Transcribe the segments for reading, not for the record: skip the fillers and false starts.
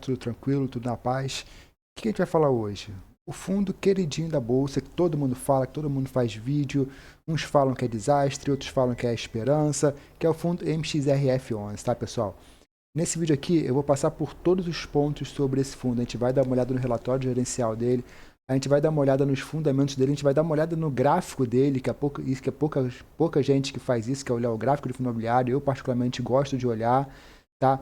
tudo tranquilo, tudo na paz. O que a gente vai falar hoje? O fundo queridinho da bolsa, que todo mundo fala, que todo mundo faz vídeo. Uns falam que é desastre, outros falam que é esperança, que é o fundo MXRF11, tá, pessoal? Nesse vídeo aqui eu vou passar por todos os pontos sobre esse fundo. A gente vai dar uma olhada no relatório gerencial dele, a gente vai dar uma olhada nos fundamentos dele, a gente vai dar uma olhada no gráfico dele, que é pouca gente que faz isso, que é olhar o gráfico de fundo imobiliário. Eu particularmente gosto de olhar, tá?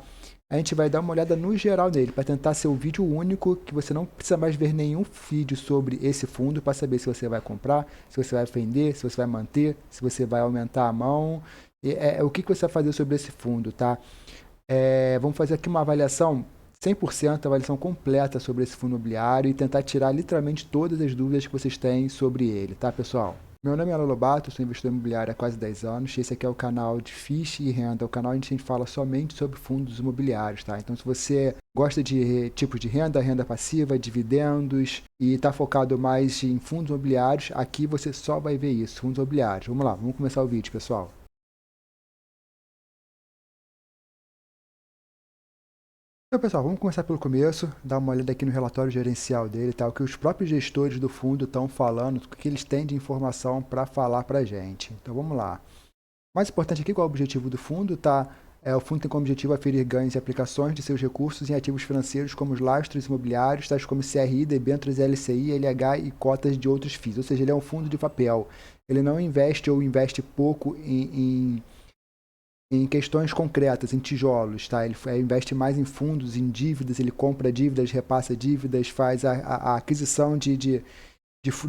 A gente vai dar uma olhada no geral dele, para tentar ser o vídeo único, que você não precisa mais ver nenhum vídeo sobre esse fundo, para saber se você vai comprar, se você vai vender, se você vai manter, se você vai aumentar a mão, o que você vai fazer sobre esse fundo, tá? Vamos fazer aqui uma avaliação 100%, avaliação completa sobre esse fundo imobiliário e tentar tirar literalmente todas as dúvidas que vocês têm sobre ele, tá, pessoal? Meu nome é Alan Lobato, sou investidor imobiliário há quase 10 anos. Esse aqui é o canal de FIIs e Renda, o canal onde a gente fala somente sobre fundos imobiliários, tá? Então, se você gosta de tipos de renda, renda passiva, dividendos e está focado mais em fundos imobiliários, aqui você só vai ver isso, fundos imobiliários. Vamos lá, vamos começar o vídeo, pessoal. Então, pessoal, vamos começar pelo começo, dar uma olhada aqui no relatório gerencial dele, tá? O que os próprios gestores do fundo estão falando, o que eles têm de informação para falar para a gente. Então, vamos lá. O mais importante aqui, qual é o objetivo do fundo, tá? O fundo tem como objetivo aferir ganhos e aplicações de seus recursos em ativos financeiros como os lastros imobiliários, tais como CRI, debêntures, LCI, LH e cotas de outros FIIs. Ou seja, ele é um fundo de papel. Ele não investe ou investe pouco em questões concretas, em tijolos, tá? Ele investe mais em fundos, em dívidas, ele compra dívidas, repassa dívidas, faz a aquisição de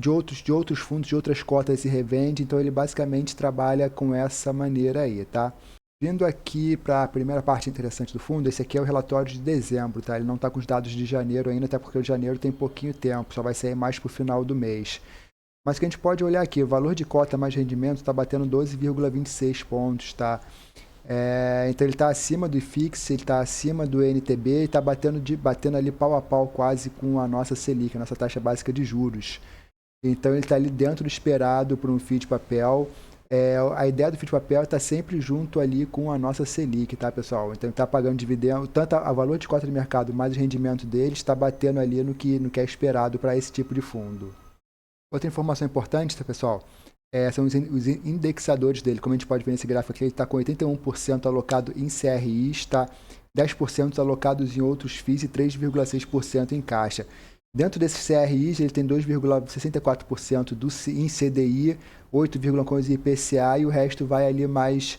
outros fundos, de outras cotas e revende. Então ele basicamente trabalha com essa maneira aí, tá? Vindo aqui para a primeira parte interessante do fundo, esse aqui é o relatório de dezembro, tá? Ele não está com os dados de janeiro ainda, até porque o de janeiro tem pouquinho tempo, só vai sair mais para o final do mês. Mas que a gente pode olhar aqui, o valor de cota mais rendimento está batendo 12,26 pontos, tá? Então ele está acima do IFIX, ele está acima do NTB e está batendo ali pau a pau quase com a nossa Selic, a nossa taxa básica de juros. Então ele está ali dentro do esperado para um FII de papel. A ideia do FII de papel está sempre junto ali com a nossa Selic, tá, pessoal? Então ele está pagando dividendo, tanto a valor de cota de mercado mais o rendimento dele está batendo ali no que é esperado para esse tipo de fundo. Outra informação importante, tá, pessoal? São os indexadores dele. Como a gente pode ver nesse gráfico aqui, ele está com 81% alocado em CRIs, tá? 10% alocados em outros FIIs e 3,6% em caixa. Dentro desses CRIs, ele tem 2,64% em CDI, 8,11% em IPCA e o resto vai ali mais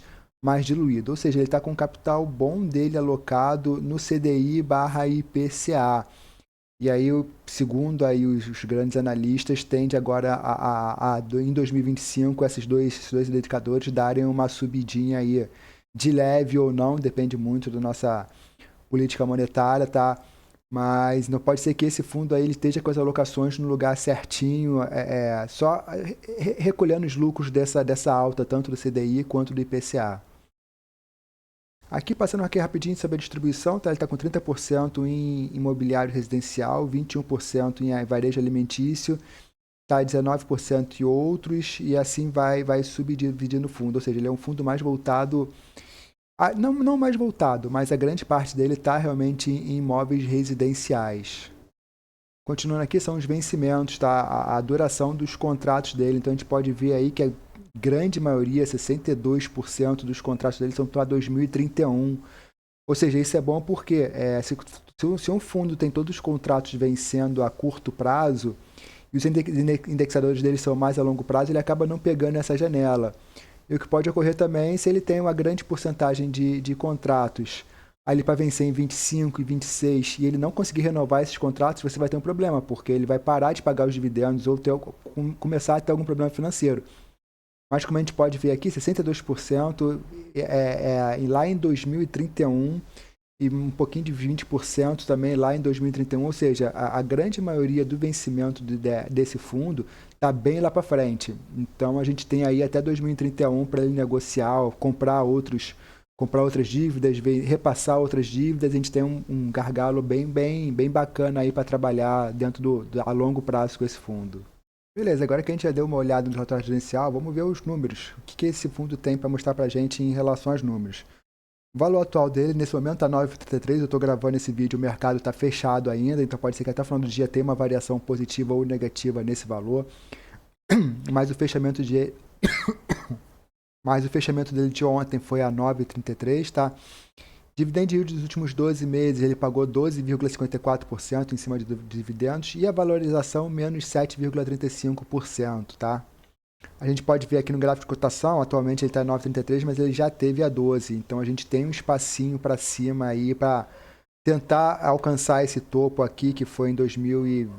diluído. Ou seja, ele está com um capital bom dele alocado no CDI/IPCA. E aí, segundo aí os grandes analistas, tende agora em 2025 esses dois indicadores darem uma subidinha aí de leve ou não, depende muito da nossa política monetária, tá? Mas não pode ser que esse fundo aí ele esteja com as alocações no lugar certinho, só recolhendo os lucros dessa alta, tanto do CDI quanto do IPCA. Aqui, passando aqui rapidinho sobre a distribuição, tá? Ele está com 30% em imobiliário residencial, 21% em varejo alimentício, tá? 19% em outros, e assim vai subdividindo o fundo. Ou seja, ele é um fundo mais voltado, não mais voltado, mas a grande parte dele está realmente em imóveis residenciais. Continuando aqui, são os vencimentos, tá? A duração dos contratos dele. Então a gente pode ver aí que a grande maioria, 62% dos contratos dele são para 2031. Ou seja, isso é bom porque se um fundo tem todos os contratos vencendo a curto prazo e os indexadores dele são mais a longo prazo, ele acaba não pegando essa janela. E o que pode ocorrer também se ele tem uma grande porcentagem de contratos ali para vencer em 25 e 26 e ele não conseguir renovar esses contratos, você vai ter um problema, porque ele vai parar de pagar os dividendos ou começar a ter algum problema financeiro. Mas como a gente pode ver aqui, 62% lá em 2031 e um pouquinho de 20% também lá em 2031, ou seja, a grande maioria do vencimento desse fundo está bem lá para frente. Então a gente tem aí até 2031 para ele negociar, comprar outras dívidas, repassar outras dívidas. A gente tem um gargalo bem bacana aí para trabalhar dentro a longo prazo com esse fundo. Beleza, agora que a gente já deu uma olhada no relatório gerencial, vamos ver os números. O que esse fundo tem para mostrar para a gente em relação aos números. O valor atual dele, nesse momento, está 9,33. Eu estou gravando esse vídeo, o mercado está fechado ainda, então pode ser que até o final do dia tenha uma variação positiva ou negativa nesse valor. Mas o fechamento dele de ontem foi a 9,33, tá? Dividend yield dos últimos 12 meses, ele pagou 12,54% em cima de dividendos e a valorização menos 7,35%, tá? A gente pode ver aqui no gráfico de cotação, atualmente ele está em 9,33, mas ele já teve a 12. Então a gente tem um espacinho para cima aí para tentar alcançar esse topo aqui, que foi em 2020,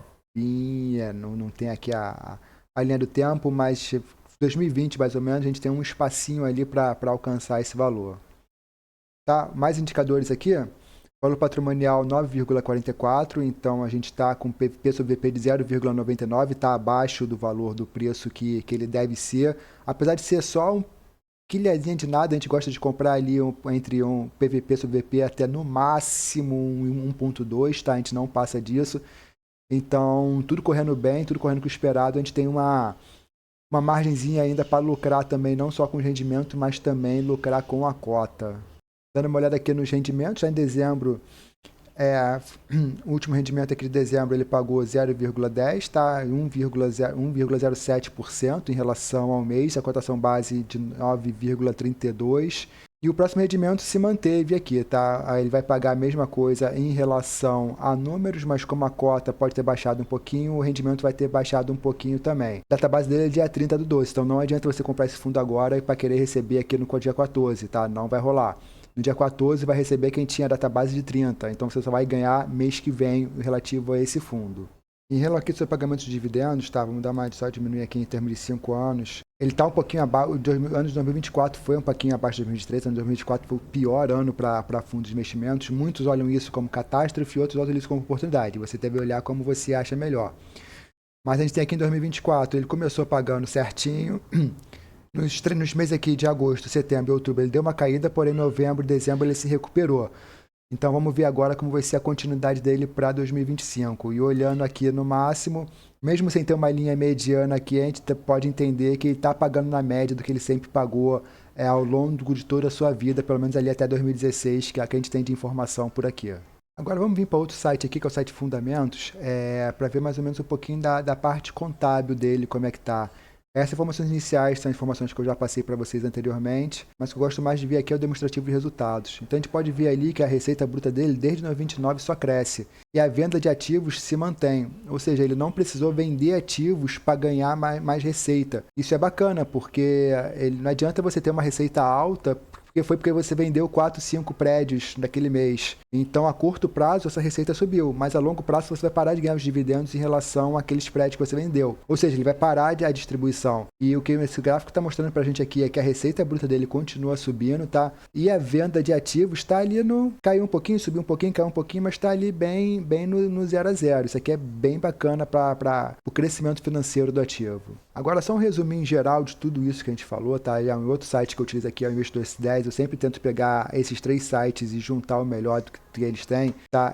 não tem aqui a linha do tempo, mas 2020 mais ou menos, a gente tem um espacinho ali para alcançar esse valor. Tá? Mais indicadores aqui. Valor patrimonial 9,44, então a gente está com PVP sobre VP de 0,99, está abaixo do valor do preço que ele deve ser. Apesar de ser só quilhazinha de nada, a gente gosta de comprar ali entre um PVP sobre VP até no máximo 1,2, tá? A gente não passa disso. Então, tudo correndo bem, tudo correndo com o esperado, a gente tem uma margenzinha ainda para lucrar também, não só com o rendimento, mas também lucrar com a cota. Dando uma olhada aqui nos rendimentos, já em dezembro, o último rendimento aqui de dezembro ele pagou 0,10, tá? 1,07% em relação ao mês, a cotação base de 9,32%. E o próximo rendimento se manteve aqui, tá? Aí ele vai pagar a mesma coisa em relação a números, mas como a cota pode ter baixado um pouquinho, o rendimento vai ter baixado um pouquinho também. A database dele é dia 30/12, então não adianta você comprar esse fundo agora para querer receber aqui no dia 14, tá? Não vai rolar. No dia 14 vai receber quem tinha a database de 30, então você só vai ganhar mês que vem relativo a esse fundo. Em relação aqui ao seu pagamento de dividendos, tá? Vamos dar só diminuir aqui em termos de 5 anos. Ele está um pouquinho abaixo, o ano de 2024 foi um pouquinho abaixo de 2023, o ano de 2024 foi o pior ano para fundos de investimentos. Muitos olham isso como catástrofe, outros olham isso como oportunidade. Você deve olhar como você acha melhor. Mas a gente tem aqui em 2024, ele começou pagando certinho. Nos meses aqui de agosto, setembro e outubro ele deu uma caída, porém em novembro e dezembro ele se recuperou. Então vamos ver agora como vai ser a continuidade dele para 2025. E olhando aqui no máximo, mesmo sem ter uma linha mediana aqui, a gente pode entender que ele está pagando na média do que ele sempre pagou ao longo de toda a sua vida, pelo menos ali até 2016, que é a que a gente tem de informação por aqui. Agora vamos vir para outro site aqui, que é o site Fundamentos, para ver mais ou menos um pouquinho da parte contábil dele, como é que está. Essas informações iniciais são informações que eu já passei para vocês anteriormente, mas o que eu gosto mais de ver aqui é o demonstrativo de resultados. Então a gente pode ver ali que a receita bruta dele desde 1929 só cresce e a venda de ativos se mantém, ou seja, ele não precisou vender ativos para ganhar mais receita. Isso é bacana porque não adianta você ter uma receita alta porque você vendeu 4, 5 prédios naquele mês. Então, a curto prazo, essa receita subiu, mas a longo prazo você vai parar de ganhar os dividendos em relação àqueles prédios que você vendeu. Ou seja, ele vai parar a distribuição. E o que esse gráfico está mostrando para a gente aqui é que a receita bruta dele continua subindo, tá? E a venda de ativos está ali caiu um pouquinho, subiu um pouquinho, caiu um pouquinho, mas está ali bem no 0 a 0. Isso aqui é bem bacana para o crescimento financeiro do ativo. Agora, só um resuminho geral de tudo isso que a gente falou, tá? É um outro site que eu utilizo aqui, é o Investidor S10. Eu sempre tento pegar esses 3 sites e juntar o melhor do que eles têm, tá?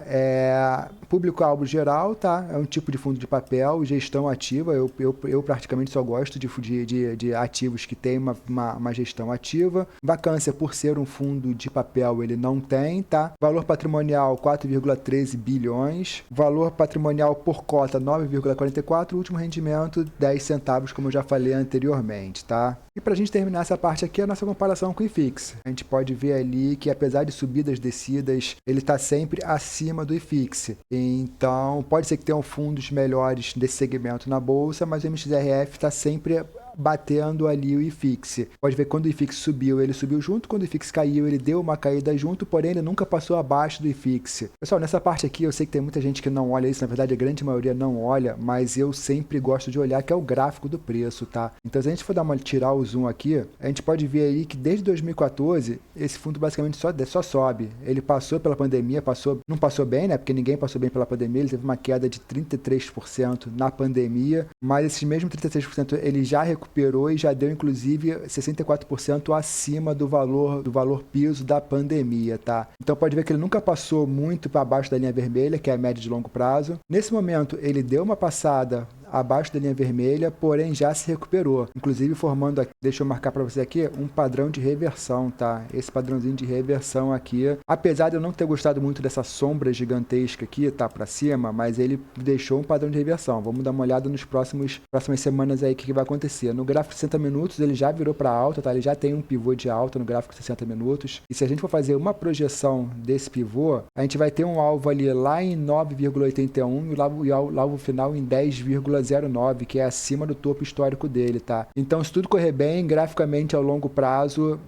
Público-alvo geral, tá? É um tipo de fundo de papel, gestão ativa. Eu praticamente só gosto de ativos que tem uma gestão ativa. Vacância, por ser um fundo de papel, ele não tem, tá? Valor patrimonial, 4,13 bilhões. Valor patrimonial por cota, 9,44. Último rendimento, 10 centavos, como eu já falei anteriormente, tá? E para a gente terminar essa parte aqui, a nossa comparação com o IFIX. A gente pode ver ali que, apesar de subidas, descidas, ele está sempre acima do IFIX. Então, pode ser que tenham fundos melhores desse segmento na bolsa, mas o MXRF está sempre batendo ali o IFIX. Pode ver que quando o IFIX subiu, ele subiu junto, quando o IFIX caiu, ele deu uma caída junto, porém ele nunca passou abaixo do IFIX. Pessoal, nessa parte aqui, eu sei que tem muita gente que não olha isso, na verdade a grande maioria não olha, mas eu sempre gosto de olhar, que é o gráfico do preço, tá? Então, se a gente for tirar o zoom aqui, a gente pode ver aí que desde 2014, esse fundo basicamente só sobe. Ele passou pela pandemia, não passou bem, né? Porque ninguém passou bem pela pandemia, ele teve uma queda de 33% na pandemia, mas esse mesmo 33% ele já recuperou e já deu inclusive 64% acima do valor piso da pandemia, tá? Então pode ver que ele nunca passou muito para baixo da linha vermelha, que é a média de longo prazo. Nesse momento ele deu uma passada abaixo da linha vermelha, porém já se recuperou. Inclusive formando aqui, deixa eu marcar para você aqui, um padrão de reversão, tá? Esse padrãozinho de reversão aqui, apesar de eu não ter gostado muito dessa sombra gigantesca aqui, tá? Para cima, mas ele deixou um padrão de reversão. Vamos dar uma olhada nos próximas semanas aí, o que vai acontecer. No gráfico de 60 minutos, ele já virou para alta, tá? Ele já tem um pivô de alta no gráfico de 60 minutos. E se a gente for fazer uma projeção desse pivô, a gente vai ter um alvo ali lá em 9,81 e o alvo final em 10,09, que é acima do topo histórico dele, tá? Então, se tudo correr bem, graficamente ao longo prazo,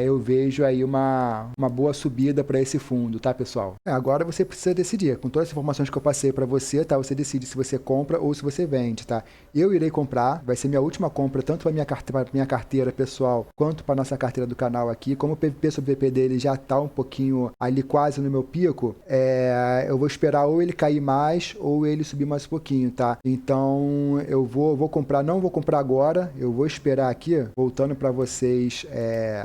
eu vejo aí uma boa subida para esse fundo, tá, pessoal? Agora você precisa decidir. Com todas as informações que eu passei para você, tá? Você decide se você compra ou se você vende, tá? Eu irei comprar, vai ser minha última compra, tanto para minha carteira pessoal, quanto para nossa carteira do canal aqui. Como o PVP sobre VP dele já tá um pouquinho ali quase no meu pico, eu vou esperar ou ele cair mais ou ele subir mais um pouquinho, tá? Então eu vou comprar, não vou comprar agora, eu vou esperar aqui, voltando para vocês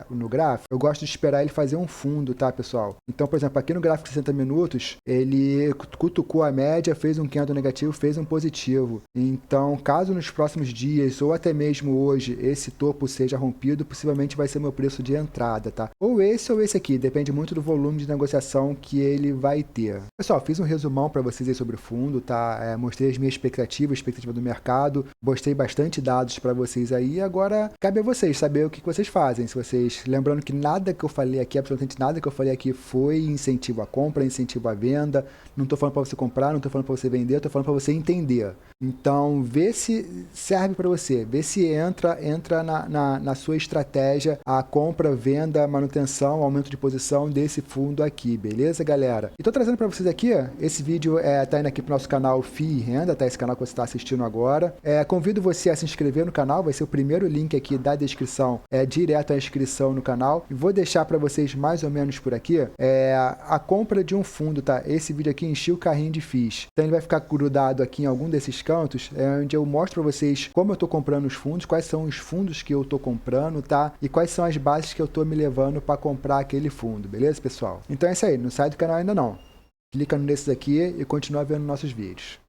no gráfico, eu gosto de esperar ele fazer um fundo, tá, pessoal? Então, por exemplo, aqui no gráfico de 60 minutos, ele cutucou a média, fez um candle negativo, fez um positivo. Então, caso nos próximos dias, ou até mesmo hoje, esse topo seja rompido, possivelmente vai ser meu preço de entrada, tá? Ou esse aqui, depende muito do volume de negociação que ele vai ter. Pessoal, fiz um resumão para vocês aí sobre o fundo, tá? Mostrei as minhas expectativa do mercado, mostrei bastante dados para vocês aí, agora cabe a vocês saber o que vocês fazem. Se vocês, lembrando que nada que eu falei aqui, absolutamente nada que eu falei aqui foi incentivo à compra, incentivo à venda, não tô falando para você comprar, não tô falando para você vender, tô falando para você entender. Então, vê se serve para você, vê se entra na sua estratégia a compra, venda, manutenção, aumento de posição desse fundo aqui, beleza, galera? E tô trazendo para vocês aqui, esse vídeo tá indo aqui pro nosso canal FII e Renda, tá? Esse canal que você está assistindo agora. Convido você a se inscrever no canal, vai ser o primeiro link aqui da descrição, direto à inscrição no canal. E vou deixar para vocês mais ou menos por aqui, a compra de um fundo, tá? Esse vídeo aqui enchi o carrinho de FIIs. Então ele vai ficar grudado aqui em algum desses cantos, onde eu mostro para vocês como eu tô comprando os fundos, quais são os fundos que eu tô comprando, tá? E quais são as bases que eu tô me levando para comprar aquele fundo, beleza, pessoal? Então é isso aí, não sai do canal ainda não. Clica nesses aqui e continua vendo nossos vídeos.